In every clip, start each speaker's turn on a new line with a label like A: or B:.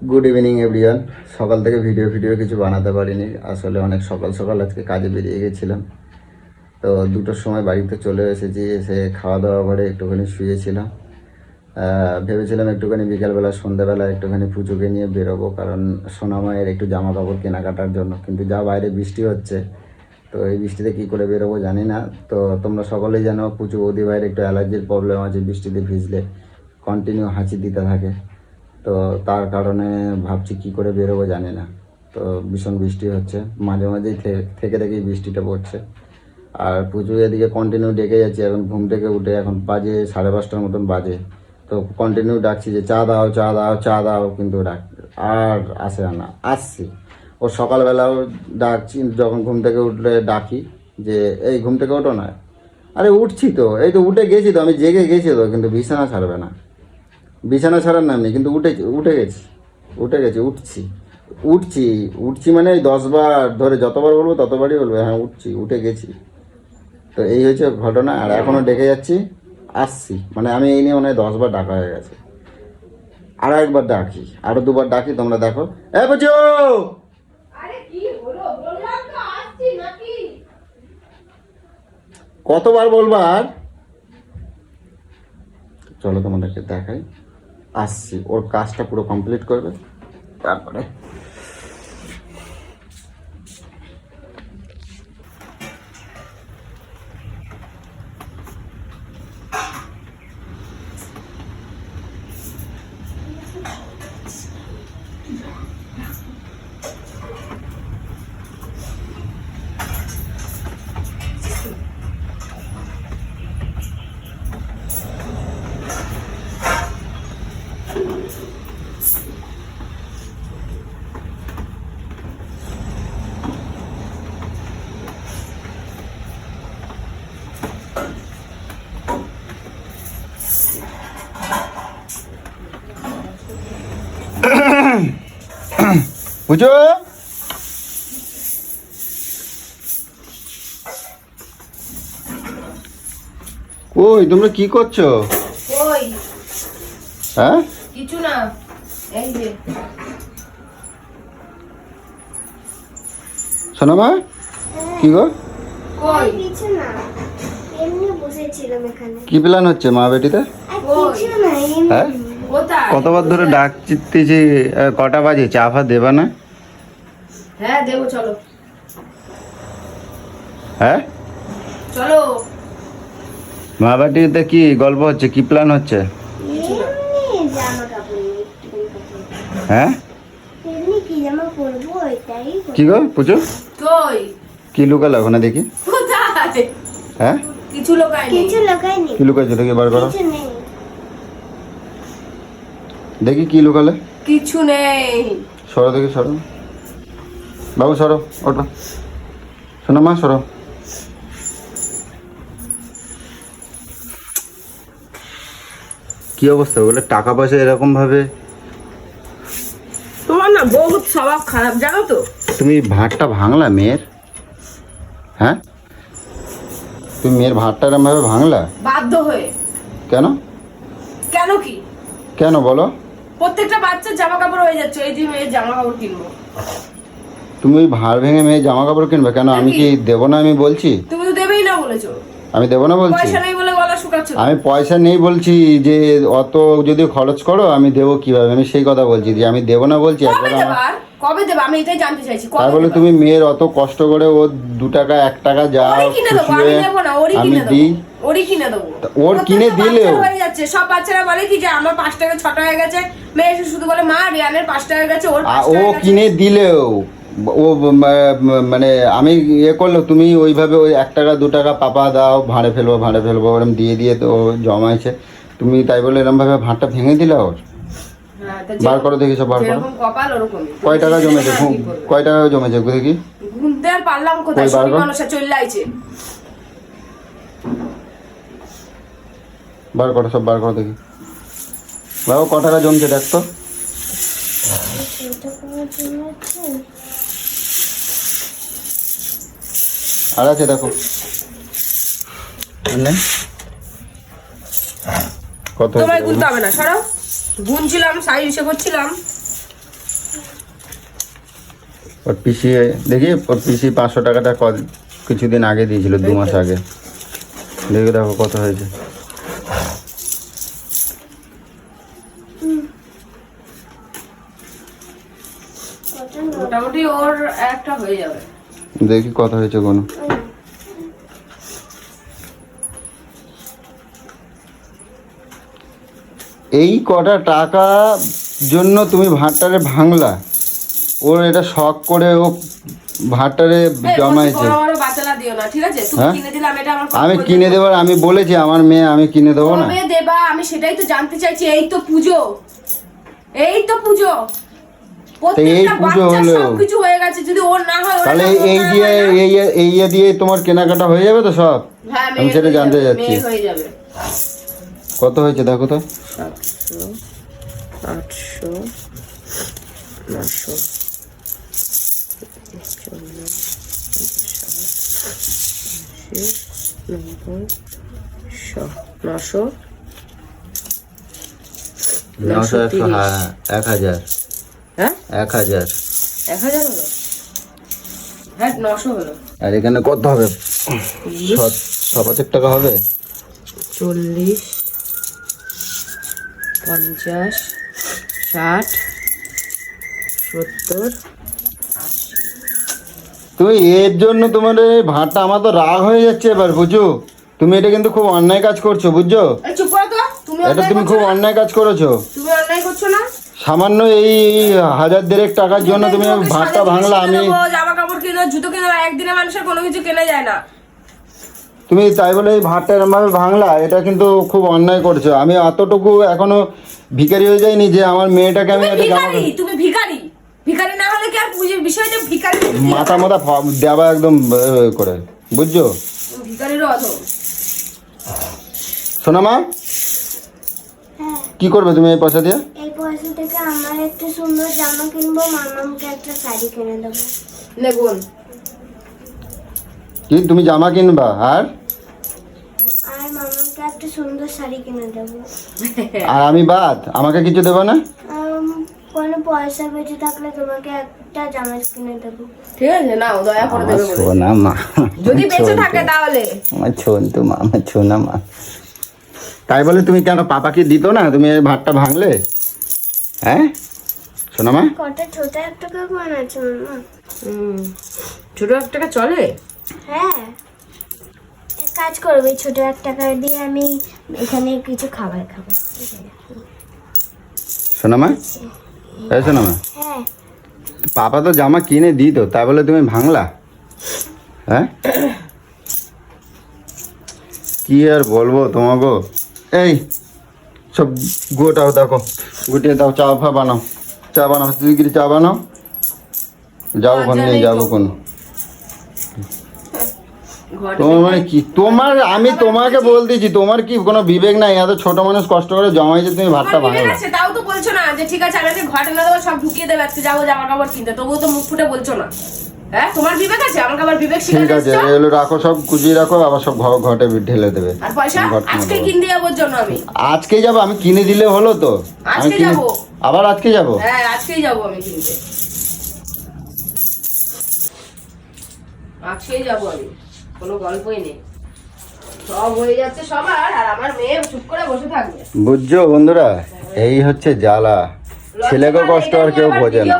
A: Good evening everyone. সকাল থেকে video কিছু বানাতে পারিনি, আসলে অনেক সকাল সকাল আজকে কাজে বেরিয়ে গেছিলাম। তো 2টোর সময় বাড়িতে চলে এসেছি, এসে খাওয়া দাওয়া করে একটুখানি শুয়েছিলাম। ভেবেছিলাম একটুখানি বিকালবেলা সন্ধ্যাবেলা একটুখানি পুজোকে নিয়ে বেরোবো, কারণ সোনামায়ের একটু জামা কাপড় কেনাকাটার জন্য। কিন্তু যা বাইরে বৃষ্টি হচ্ছে, তো এই বৃষ্টিতে কী করে বেরোবো জানি না। তো তোমরা সকলেই জানো পুজো বৌদি ভাইয়ের একটু অ্যালার্জির প্রবলেম আছে, বৃষ্টিতে ভিজলে কন্টিনিউ হাঁচি দিতে থাকে। তো তার কারণে ভাবছি কী করে বেরোবো জানি না। তো ভীষণ বৃষ্টি হচ্ছে, মাঝে মাঝেই থেকে থেকেই বৃষ্টিটা পড়ছে। আর পুজো এদিকে কন্টিনিউ ডেকে যাচ্ছি, এখন ঘুম থেকে উঠে এখন বাজে 5:30 মতন বাজে। তো কন্টিনিউ ডাকছি যে চা দাও চা দাও চা দাও, কিন্তু আর আসে না। আসছি ও সকালবেলাও ডাকছি, যখন ঘুম থেকে উঠলে ডাকি যে এই ঘুম থেকে ওঠো না। আরে উঠছি তো, এই তো উঠে গেছি তো, আমি জেগে গেছি তো, কিন্তু বিছানা ছাড়বে না। বিছানা ছাড়ার নাম নেই, কিন্তু উঠে গেছি উঠছি মানে এই 10বার ধরে যতবার বলবো ততবারই বলবো হ্যাঁ উঠে গেছি। তো এই হচ্ছে ঘটনা। আর এখনও ডেকে যাচ্ছি, আসছি, মানে আমি এই নিয়ে মনে হয় 10বার ডাকা হয়ে গেছে। আরও একবার ডাকি, আরও 2বার ডাকি, তোমরা দেখো। এ বুঝো, কতবার বলবার? চলো তোমাদেরকে দেখাই, আসছি, ওর কাজটা পুরো কমপ্লিট করবে তারপরে। বুঝো, কই তোমরা কি করছো?
B: কই?
A: হ্যাঁ
B: কিছু না, এই যে
A: শোনো মা, কি গো?
B: কই?
C: কিছু না, এমনি বসেছিলাম এখানে।
A: কি প্ল্যান হচ্ছে মা বেটিতে?
C: কিছু না,
A: হ্যাঁ
B: কোথায়?
A: কতবার ধরে ডাকতেছি, কটা বাজে, চা ফা দেবা না?
B: হ্যাঁ দেবো, চলো
A: হ্যাঁ
B: চলো।
A: মা বেটিতে কি গল্প হচ্ছে, কি প্ল্যান হচ্ছে?
C: এমনি জামা কাপড়
A: হ্যাঁ
C: এমনি কি জামা পরবো এটাই।
A: কি গো পুজো,
B: কই?
A: কি লুকালো ওখানে দেখি?
B: কোথায়?
A: হ্যাঁ
B: কিছু লোকায়নি।
C: কিছু লাগাইনি,
A: কি লুকাইছো দেখি, বার করো
C: কিছু নেই।
A: দেখি কি লুকালে।
B: কিছু নেই।
A: সরো দেখি, সরো বাবু, সরো, ওঠো, শোনো মা, সরো। কি অবস্থা বলে, টাকা পয়সা এরকম ভাবে?
B: তোমার না বহুত স্বভাব খারাপ, জানো তো?
A: তুমি ভাতটা ভাঙলা মেয়ের? হ্যাঁ তুমি মেয়ের ভাতটা এরকম ভাবে ভাঙলা
B: বাধ্য হয়ে।
A: কেন?
B: কেন কি?
A: কেন বলো?
B: প্রত্যেকটা বাচ্চার জামা কাপড় হয়ে যাচ্ছে, এই যে মেয়ের জামা কাপড় কিনবো।
A: তুমি ওই ভাড় ভেঙে মেয়ে জামা কাপড় কিনবে কেন? আমি কি দেবো না? আমি বলছি
B: তুমি তো দেবেই না বলেছো।
A: আমি দেবো না বলছি?
B: পয়সা নেই বলে গলা শুকাচ্ছো।
A: আমি পয়সা নেই বলছি যে অত যদি খরচ করো আমি দেবো কিভাবে, আমি সেই কথা বলছি যে আমি দেবো না বলছি।
B: কবে
A: একবার
B: দেবা? কবে দেবা? আমি এটাই জানতে চাইছি।
A: তাই
B: কবে
A: বলে
B: দেবা?
A: তুমি মেয়ের অত কষ্ট করে ও 2 টাকা 1 টাকা যা
B: ওরই কিনে দেবো, আমি নেবো না, ওরই
A: আমি
B: কিনে
A: দিই।
B: দেবো, ওরই কিনে দেবো।
A: ওর কিনে
B: প্রত্যেকটা
A: দিলেও
B: বাচ্চার হয়ে যাচ্ছে, সব বাচ্চারা বলে কি যে আমার 5 টাকা 6 টাকা হয়ে গেছে, মেয়ে এসে শুধু বলে মা রিয়ানের 5 টাকা হয়ে গেছে, ওর 5
A: ও
B: টাকা হয়ে গেছে।
A: কিনে দিলেও ও মানে আমি ইয়ে করলো, তুমি ওইভাবে ওই 1 টাকা 2 টাকা পাপা দাও, ভাঁড়ে ফেলবো ওরম দিয়ে তো ও জমাইছে। তুমি তাই বলে এরম ভাবে ভাঁড়টা ভেঙে দিলে ওর?
B: হ্যাঁ, তা
A: বার করো দেখি, সব বার করো।
B: যেরকম কপাল ওরকমই।
A: কয় টাকা জমেছে? কয় টাকা জমেছে দেখি?
B: গুনতে আর পারলাম কোথায়,
A: ওই বার
B: সবই
A: কর।
B: মানুষে চলে আইছে।
A: বার করো, সব বার করো দেখি। বাবু ক টাকা জমছে দেখ তো। আর আছে দেখো, কত
B: তোমায় গুনতে হবে না, সরো। গুনছিলাম, সাইজ হিসেব করছিলাম।
A: ওর পিসি দেখি, ওর পিসি 500 টাকাটা কিছুদিন আগে দিয়েছিল, 2 মাস আগে। দেখে দেখো কত হয়েছে।
C: কত
B: মোটামুটি ওর একটা হয়ে যাবে।
A: দেখি কত হয়েছে কোনো। এই কটা টাকা জন্য তুমি ভাতটারে ভাঙলা? ওর এটা শখ করে ও ভাতটারে জমাইছে।
B: বড় বড় বাচালা দিও না, ঠিক আছে? তুমি
A: হ্যাঁ?
B: কিনে দিলাম, এটা আমার
A: আমি কিনে দেবার, আমি বলেছি আমার মেয়ে, আমি কিনে দেবো না।
B: কবে দেবা আমি সেটাই তো জানতে চাইছি। এই তো পুজো, এই তো পুজো, প্রত্যেকটা
A: পুজো
B: বাচ্চার
A: হলো।
B: সবকিছু হয়ে গেছে, যদি ওর না হয়, ওর
A: তাহলে
B: না হয়,
A: এই
B: ওর না
A: দিয়ে
B: হয় না।
A: এই দিয়ে তোমার কেনাকাটা হয়ে যাবে তো সব?
B: হ্যাঁ,
A: আমি সেটা জানতে যাচ্ছি।
B: মেয়ে হয়ে যাবে।
A: কত হয়েছে দেখো তো।
B: 700, 800, 900, 900,
A: 900, হ্যাঁ 1000।
B: হ্যাঁ
A: 1000।
B: 1000 হলো, হ্যাঁ 900 হলো।
A: আর এখানে কত হবে? 7 টাকা হবে।
B: 40, 50, 60, 70, 80।
A: তুমি এর জন্য তোমার এই ভাতটা, আমার তো রাগ হয়ে যাচ্ছে এবার, বুঝছো? তুমি এটা কিন্তু খুব অন্যায় কাজ করছো, বুঝছো?
B: এই চুপ করো তো, তুমি
A: এটা
B: অন্যায়
A: তুমি
B: করছো
A: খুব
B: না?
A: অন্যায় কাজ করেছো।
B: তুমি অন্যায় করছো না?
A: সামান্য এই 1000 টাকার জন্য তুমি
B: ওকে
A: ভাতটা
B: সাজা
A: ভাঙলা।
B: জিনিস কিনে
A: আমি
B: দেবো, জামা কাপড় কিনো, জুতো কিনো, একদিনে মানুষের কোনো কিছু কেনা যায় না।
A: তুমি তাই বলে এই ভাতটা এরমভাবে ভাঙলা, এটা কিন্তু খুব অন্যায় করছো। আমি এতটুকু এখনো ভিখারি হয়ে যাইনি যে আমার মেয়েটাকে আমি
B: তুমি
A: একটা জামা
B: ভিখারি, তুমি ভিখারি। ভিখারি না হলে কি আর বিষয়টা ভিখারি?
A: মাথা দেওয়া একদম করে, বুঝছো?
B: তুমি ভিখারিরও অধম।
A: শোনা মা,
C: হ্যাঁ,
A: কি করবে তুমি এই পয়সা দিয়ে?
C: এই পয়সা থেকে আমার একটা সুন্দর জামা কিনবো, মামাকে একটা শাড়ি কিনে দেবো।
B: নেগুন
A: কি তুমি জামা কিনবা আর
C: আর মামাকে একটা সুন্দর শাড়ি কিনে দেবো।
A: আর আমি বাদ, আমাকে কিছু দেবে না?
C: কোনো পয়সা বেঁচে থাকলে তোমাকে একটা জামা কিনে দেবো।
B: ঠিক আছে, নাও, দয়া করে দেবে বলে।
A: শোনা মা,
B: যদি বেঁচে থাকে তাহলে।
A: আমার তো মা, আমার শোনা মা। তাই বলে তুমি কেন পাপাকে দিত না? তুমি এই ভাতটা ভাঙলে, হ্যাঁ? শোনা মা,
C: কটা ছোট একটা কাপ বানাচ্ছে মামা।
B: ছোট এক টাকা চলে?
C: হ্যাঁ, এক কাজ করবে, ছোট এক টাকা দিয়ে আমি এখানে কিছু খাবার খাবো।
A: শোনা মা, এই শোনা মা,
C: হ্যাঁ,
A: পাপা তো জামা কিনে দিত, তাই বলে তুমি ভাঙলা? হ্যাঁ, কি আর বলবো তোমাকে। এই সব গোটাও দেখো, গুটিয়ে দাও, চা ফা বানাও, চা বানাও, শিগগিরি চা বানাও, যাবো ওখানে নিয়ে যাবো কোন। তোমার মানে কি, তোমার আমি তোমাকে বলতেছি, তোমার কি কোনো বিবেক নাই? এত ছোট মানুষ কষ্ট করে জমাইছে, তুমি ভাতটা
B: তোমার বিবেক
A: ভাঙলা।
B: আছে, তাও তো বলছো না যে ঠিক আছে আমি আজকে ঘটনা দেবো, সব ঢুকিয়ে দেবে, আজকে যাবো জামা কাপড় কিনতে, তবুও তো মুখ ফুটে বলছো না। হ্যাঁ, তোমার বিবেক আছে, আমাকে আবার বিবেক
A: ঠিক
B: শিখাতে
A: আছে,
B: এসছো?
A: এগুলো রাখো, সব গুছিয়ে রাখো, আবার সব ঘটে ঢেলে দেবে।
B: আর পয়সা
A: ঘট কিনে
B: আজকে
A: দেবো।
B: কিনতে যাবোর জন্য আমি।
A: আজকে যাবো, আমি কিনে দিলে হলো তো। আমি
B: আজকে
A: কিনে
B: যাবো।
A: আবার আজকে যাবো?
B: হ্যাঁ, আজকেই যাবো আমি কিনতে, আজকেই যাবো আমি, কোনো গল্পই নেই। সব হয়ে যাচ্ছে সবার, আর আমার মেয়ে চুপ করে বসে থাকবে।
A: বুঝছো বন্ধুরা, এই হচ্ছে জ্বালা। ছেলেকে কষ্ট আর কেউ বোঝে না।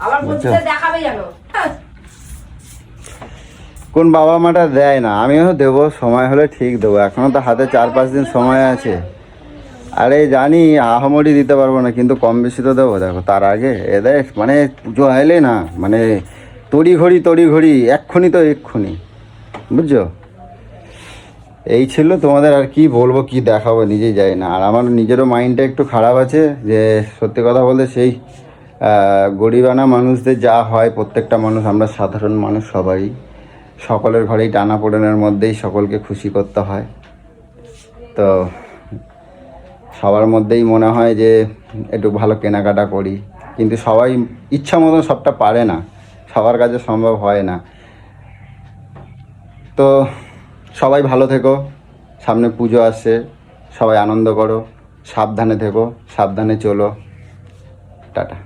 B: আবার বলছে দেখাবে জানো।
A: কোন বাবা মাটা দেয় না, আমিও দেবো, সময় হলে ঠিক দেবো। এখনো তো হাতে 4-5 দিন সময় আছে। আরে জানি আহামরি দিতে পারবো না, কিন্তু কম বেশি তো দেবো। দেখো তার আগে এদের মানে পুজো এলে না, মানে তড়িঘড়ি এক্ষুনি তো এক্ষুনি, বুঝছো? এই ছিল তোমাদের, আর কি বলবো, কি দেখাবো নিজেই যাই না। আর আমার নিজেরও মাইন্ডটা একটু খারাপ আছে, যে সত্যি কথা বলতে সেই গরিবানা মানুষদের যা হয়, প্রত্যেকটা মানুষ, আমরা সাধারণ মানুষ সবাই, সকলের ঘরেই টানাপোড়েনের মধ্যেই সকলকে খুশি করতে হয়। তো সবার মধ্যেই মনে হয় যে একটু ভালো কেনাকাটা করি, কিন্তু সবাই ইচ্ছা মতো সবটা পারে না, সবার কাছে সম্ভব হয় না। তো সবাই ভালো থেকো, সামনে পুজো আসছে, সবাই আনন্দ করো, সাবধানে থেকো, সাবধানে চলো, টাটা।